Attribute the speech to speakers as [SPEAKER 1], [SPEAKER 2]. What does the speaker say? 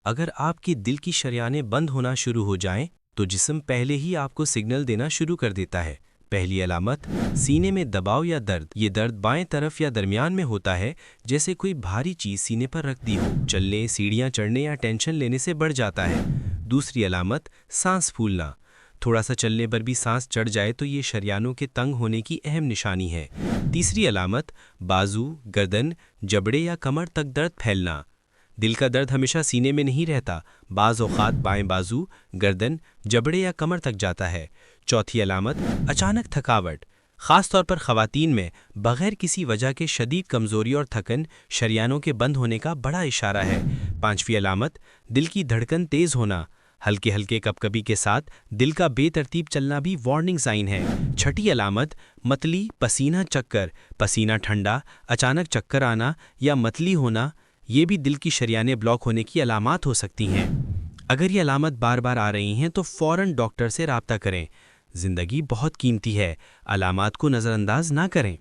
[SPEAKER 1] اگر آپ کے دل کی شریانیں بند ہونا شروع ہو جائیں تو جسم پہلے ہی آپ کو سگنل دینا شروع کر دیتا ہے۔ پہلی علامت سینے میں دباؤ یا درد۔ یہ درد بائیں طرف یا درمیان میں ہوتا ہے، جیسے کوئی بھاری چیز سینے پر رکھ دی ہو۔ چلنے، سیڑھیاں چڑھنے یا ٹینشن لینے سے بڑھ جاتا ہے۔ دوسری علامت سانس پھولنا۔ تھوڑا سا چلنے پر بھی سانس چڑھ جائے تو یہ شریانوں کے تنگ ہونے کی اہم نشانی ہے۔ تیسری علامت بازو، گردن، جبڑے یا کمر تک درد پھیلنا۔ دل کا درد ہمیشہ سینے میں نہیں رہتا، بعض اوقات بائیں بازو، گردن، جبڑے یا کمر تک جاتا ہے۔ چوتھی علامت اچانک تھکاوٹ، خاص طور پر خواتین میں بغیر کسی وجہ کے شدید کمزوری اور تھکن شریانوں کے بند ہونے کا بڑا اشارہ ہے۔ پانچویں علامت دل کی دھڑکن تیز ہونا، ہلکے ہلکے کپکپی کے ساتھ دل کا بے ترتیب چلنا بھی وارننگ سائن ہے۔ چھٹی علامت متلی، پسینہ چکر، پسینہ ٹھنڈا، اچانک چکر آنا یا متلی ہونا، یہ بھی دل کی شریانیں بلاک ہونے کی علامات ہو سکتی ہیں۔ اگر یہ علامت بار بار آ رہی ہیں تو فوراً ڈاکٹر سے رابطہ کریں۔ زندگی بہت قیمتی ہے، علامات کو نظر انداز نہ کریں۔